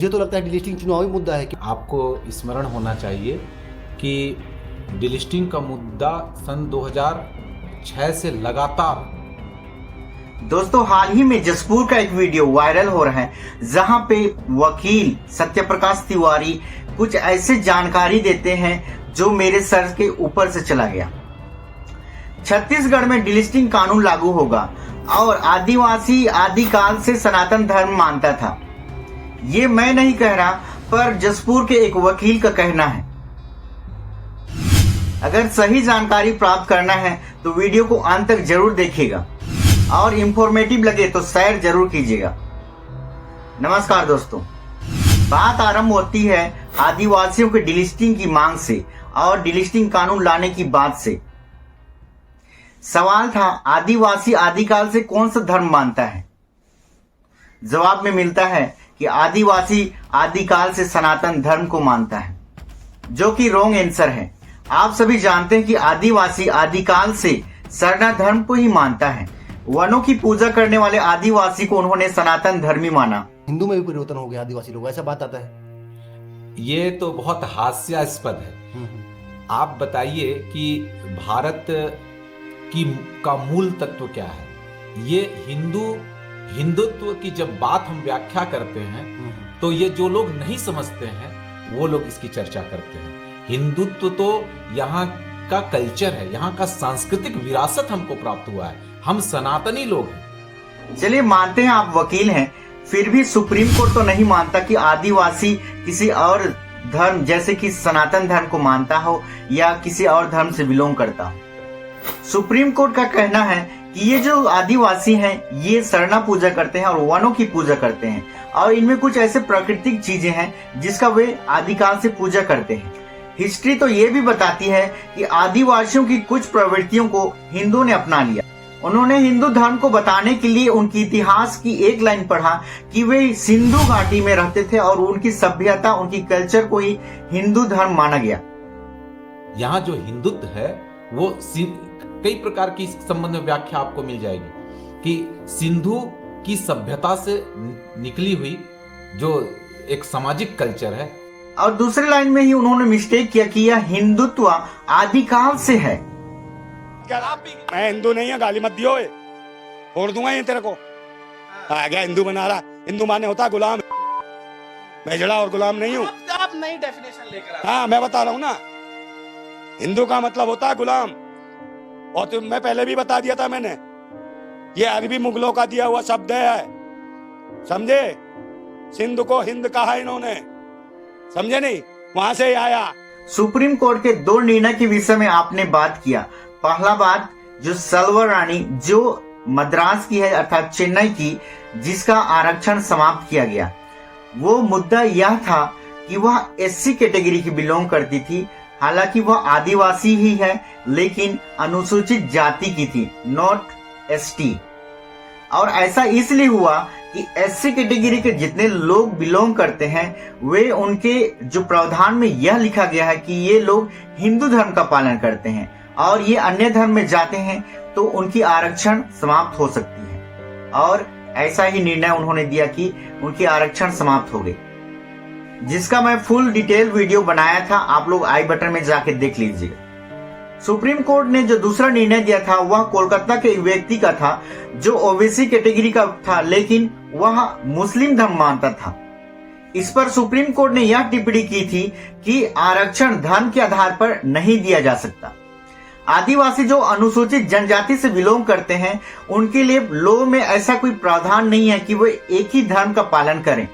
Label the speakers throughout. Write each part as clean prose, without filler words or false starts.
Speaker 1: मुझे तो लगता है डिलिस्टिंग चुनावी मुद्दा है कि
Speaker 2: आपको स्मरण होना चाहिए कि डिलिस्टिंग का मुद्दा सन 2006 से लगातार।
Speaker 3: दोस्तों, हाल ही में जसपुर का एक वीडियो वायरल हो रहा है जहां पे वकील सत्यप्रकाश तिवारी कुछ ऐसे जानकारी देते हैं जो मेरे सर के ऊपर से चला गया। छत्तीसगढ़ में डिलिस्टिंग कानून लागू होगा और आदिवासी आदिकाल से सनातन धर्म मानता था। ये मैं नहीं कह रहा, पर जसपुर के एक वकील का कहना है। अगर सही जानकारी प्राप्त करना है तो वीडियो को अंत तक जरूर देखिएगा और इंफॉर्मेटिव लगे तो शेयर जरूर कीजिएगा। नमस्कार दोस्तों, बात आरंभ होती है आदिवासियों के डिलिस्टिंग की मांग से और डिलिस्टिंग कानून लाने की बात से। सवाल था, आदिवासी आदिकाल से कौन सा धर्म मानता है? जवाब में मिलता है कि आदिवासी आदिकाल से सनातन धर्म को मानता है, जो कि रॉन्ग आंसर है। आप सभी जानते हैं कि आदिवासी आदिकाल से सरना धर्म को ही मानता है। वनों की पूजा करने वाले आदिवासी को उन्होंने सनातन धर्मी माना।
Speaker 1: हिंदू में भी परिवर्तन हो गया आदिवासी लोग, ऐसा बात आता है।
Speaker 2: ये तो बहुत हास्यास्पद है। आप बताइए कि भारत का मूल तत्व क्या है? ये हिंदुत्व की जब बात हम व्याख्या करते हैं तो ये जो लोग नहीं समझते हैं वो लोग इसकी चर्चा करते हैं। हिंदुत्व तो यहाँ का कल्चर है, यहाँ का सांस्कृतिक विरासत हमको प्राप्त हुआ है। हम सनातनी लोग हैं।
Speaker 3: चलिए मानते हैं आप वकील हैं, फिर भी सुप्रीम कोर्ट तो नहीं मानता कि आदिवासी किसी और धर्म जैसे कि सनातन धर्म को मानता हो या किसी और धर्म से बिलोंग करता हो। सुप्रीम कोर्ट का कहना है कि ये जो आदिवासी हैं ये सरना पूजा करते हैं और वनों की पूजा करते हैं और इनमें कुछ ऐसे प्राकृतिक चीजें हैं जिसका वे आदिकाल से पूजा करते हैं। हिस्ट्री तो ये भी बताती है कि आदिवासियों की कुछ प्रवृत्तियों को हिंदुओं ने अपना लिया। उन्होंने हिंदू धर्म को बताने के लिए उनकी इतिहास की एक लाइन पढ़ा कि वे सिंधु घाटी में रहते थे और उनकी सभ्यता उनकी कल्चर को ही हिंदू धर्म माना गया।
Speaker 2: यहाँ जो हिंदुत्व है वो कई प्रकार की संबंध में व्याख्या आपको मिल जाएगी कि सिंधु की सभ्यता से निकली हुई जो एक सामाजिक कल्चर है।
Speaker 3: और दूसरी लाइन में ही उन्होंने मिस्टेक किया कि यह हिंदुत्व आदिकाल से है।
Speaker 4: मैं हिंदू नहीं है, गाली मत दियो, छोड़ दूंगा ये तेरे को। आ गया हिंदू बना रहा। हिंदू माने होता है गुलाम। मैं जड़ा और गुलाम नहीं हूँ।
Speaker 5: आप नई डेफिनेशन लेकर
Speaker 4: हाँ, मैं बता रहा हूँ ना, हिंदू का मतलब होता है गुलाम। और तो मैं पहले भी बता दिया था मैंने, ये अरबी मुगलों का दिया हुआ शब्द है, समझे? सिंध को हिंद कहा इन्होंने, समझे नहीं? वहां से ही आया।
Speaker 3: सुप्रीम कोर्ट के दो निर्णय के विषय में आपने बात किया। पहला बात, जो सलवर रानी जो मद्रास की है अर्थात चेन्नई की, जिसका आरक्षण समाप्त किया गया, वो मुद्दा यह था कि वह एससी कैटेगरी की बिलोंग करती थी। हालांकि वह आदिवासी ही है लेकिन अनुसूचित जाति की थी, नॉट एसटी। और ऐसा इसलिए हुआ कि एससी कैटेगरी के जितने लोग बिलोंग करते हैं वे उनके जो प्रावधान में यह लिखा गया है कि ये लोग हिंदू धर्म का पालन करते हैं और ये अन्य धर्म में जाते हैं तो उनकी आरक्षण समाप्त हो सकती है। और ऐसा ही निर्णय उन्होंने दिया कि उनकी आरक्षण समाप्त हो गई, जिसका मैं फुल डिटेल वीडियो बनाया था, आप लोग आई बटन में जाके देख लीजिएगा। सुप्रीम कोर्ट ने जो दूसरा निर्णय दिया था वह कोलकाता के एक व्यक्ति का था जो ओबीसी कैटेगरी का था लेकिन वह मुस्लिम धर्म मानता था। इस पर सुप्रीम कोर्ट ने यह टिप्पणी की थी कि आरक्षण धर्म के आधार पर नहीं दिया जा सकता। आदिवासी जो अनुसूचित जनजाति से बिलोंग करते हैं उनके लिए लॉ में ऐसा कोई प्रावधान नहीं है कि वे एक ही धर्म का पालन करें।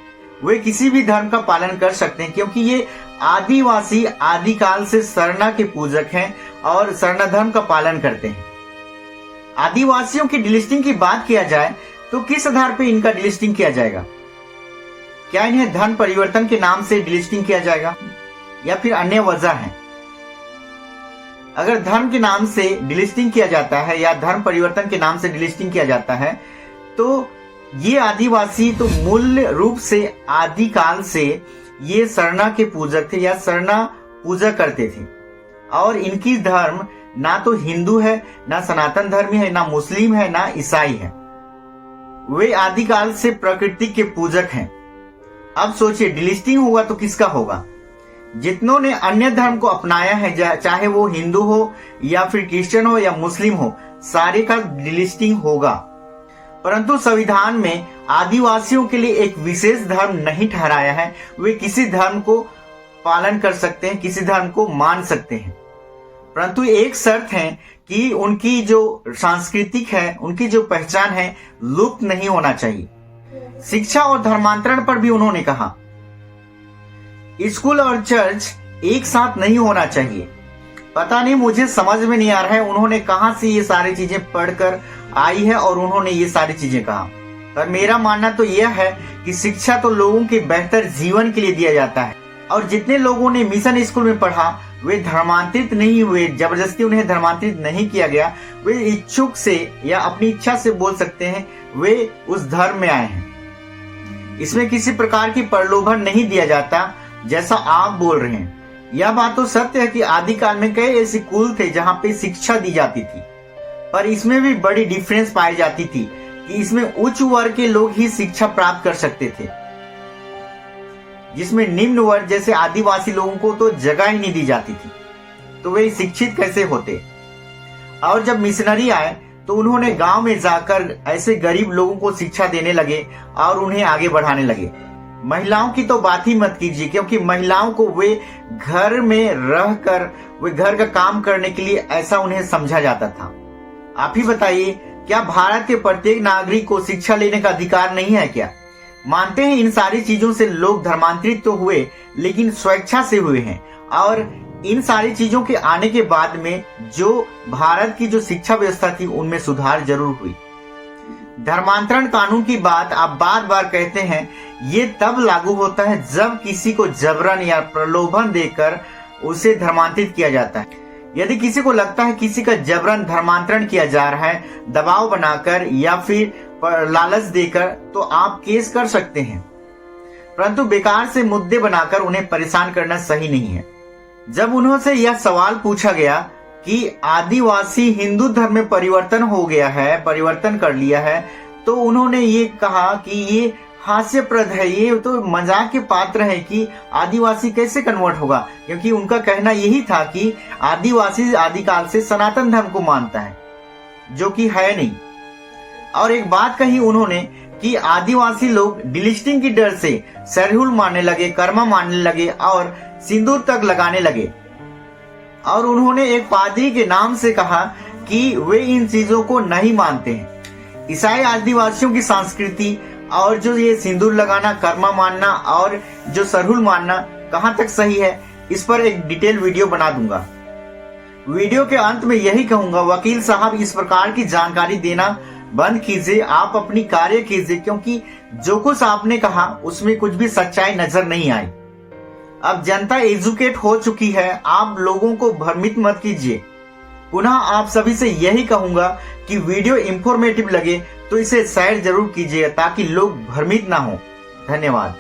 Speaker 3: वे किसी भी धर्म का पालन कर सकते हैं क्योंकि ये आदिवासी आदिकाल से सरना के पूजक हैं और सरना धर्म का पालन करते हैं। आदिवासियों की डिलिस्टिंग की बात किया जाए तो किस आधार पर इनका डिलिस्टिंग किया जाएगा? क्या इन्हें धर्म परिवर्तन के नाम से डिलिस्टिंग किया जाएगा या फिर अन्य वजह है? अगर धर्म के नाम से डिलिस्टिंग किया जाता है या धर्म परिवर्तन के नाम से डिलिस्टिंग किया जाता है तो ये आदिवासी तो मूल रूप से आदिकाल से ये सरना के पूजक थे या सरना पूजा करते थे और इनकी धर्म ना तो हिंदू है, ना सनातन धर्मी है, ना मुस्लिम है, ना ईसाई है। वे आदिकाल से प्रकृति के पूजक हैं। अब सोचिए डिलिस्टिंग होगा तो किसका होगा? जितनों ने अन्य धर्म को अपनाया है, चाहे वो हिंदू हो या फिर क्रिश्चियन हो या मुस्लिम हो, सारे का डिलिस्टिंग होगा। परंतु संविधान में आदिवासियों के लिए एक विशेष धर्म नहीं ठहराया है। वे किसी धर्म को पालन कर सकते हैं, किसी धर्म को मान सकते हैं, परंतु एक शर्त है कि उनकी जो सांस्कृतिक है, उनकी जो पहचान है, लुप्त नहीं होना चाहिए। शिक्षा और धर्मांतरण पर भी उन्होंने कहा स्कूल और चर्च एक साथ नहीं होना चाहिए। पता नहीं, मुझे समझ में नहीं आ रहा है उन्होंने कहां से ये सारी चीजें पढ़कर आई है और उन्होंने ये सारी चीजें कहा। पर मेरा मानना तो यह है कि शिक्षा तो लोगों के बेहतर जीवन के लिए दिया जाता है, और जितने लोगों ने मिशन स्कूल में पढ़ा वे धर्मांतरित नहीं हुए, जबरदस्ती उन्हें धर्मांतरित नहीं किया गया। वे इच्छुक से या अपनी इच्छा से बोल सकते हैं वे उस धर्म में आए हैं। इसमें किसी प्रकार की प्रलोभन नहीं दिया जाता जैसा आप बोल रहे हैं। यह बात तो सत्य है कि आदिकाल में कई ऐसे कुल थे जहां पे शिक्षा दी जाती थी, पर इसमें भी बड़ी डिफरेंस पाई जाती थी कि इसमें उच्च वर्ग के लोग ही शिक्षा प्राप्त कर सकते थे, जिसमें निम्न वर्ग जैसे आदिवासी लोगों को तो जगह ही नहीं दी जाती थी, तो वे शिक्षित कैसे होते। और जब मिशनरी आए तो उन्होंने गांव में जाकर ऐसे गरीब लोगों को शिक्षा देने लगे और उन्हें आगे बढ़ाने लगे। महिलाओं की तो बात ही मत कीजिए, क्योंकि महिलाओं को वे घर में रहकर वे घर का काम करने के लिए ऐसा उन्हें समझा जाता था। आप ही बताइए, क्या भारत के प्रत्येक नागरिक को शिक्षा लेने का अधिकार नहीं है क्या? मानते हैं इन सारी चीजों से लोग धर्मांतरित तो हुए, लेकिन स्वेच्छा से हुए हैं, और इन सारी चीजों के आने के बाद में जो भारत की जो शिक्षा व्यवस्था थी उनमें सुधार जरूर हुई। धर्मांतरण कानून की बात आप बार बार कहते हैं, ये तब लागू होता है जब किसी को जबरन या प्रलोभन देकर उसे धर्मांतरित किया जाता है। यदि किसी को लगता है किसी का जबरन धर्मांतरण किया जा रहा है, दबाव बनाकर या फिर लालच देकर, तो आप केस कर सकते हैं, परंतु बेकार से मुद्दे बनाकर उन्हें परेशान करना सही नहीं है। जब उन्होंने यह सवाल पूछा गया कि आदिवासी हिंदू धर्म में परिवर्तन हो गया है, परिवर्तन कर लिया है, तो उन्होंने ये कहा कि ये हास्यप्रद है, ये तो मजाक के पात्र है कि आदिवासी कैसे कन्वर्ट होगा, क्योंकि उनका कहना यही था कि आदिवासी आदिकाल से सनातन धर्म को मानता है, जो कि है नहीं। और एक बात कही उन्होंने कि आदिवासी लोग डिलिस्टिंग की डर से शेड्यूल मानने लगे, कर्मा मानने लगे और सिंदूर तक लगाने लगे। और उन्होंने एक पादरी के नाम से कहा कि वे इन चीजों को नहीं मानते हैं। ईसाई आदिवासियों की संस्कृति और जो ये सिंदूर लगाना, कर्मा मानना और जो सरहुल मानना कहां तक सही है, इस पर एक डिटेल वीडियो बना दूंगा। वीडियो के अंत में यही कहूंगा, वकील साहब इस प्रकार की जानकारी देना बंद कीजिए, आप अपनी कार्य कीजिए, क्योंकि जो कुछ आपने कहा उसमें कुछ भी सच्चाई नजर नहीं आई। अब जनता एजुकेट हो चुकी है, आप लोगों को भ्रमित मत कीजिए। पुनः आप सभी से यही कहूंगा कि वीडियो इंफॉर्मेटिव लगे तो इसे शेयर जरूर कीजिए ताकि लोग भ्रमित ना हो। धन्यवाद।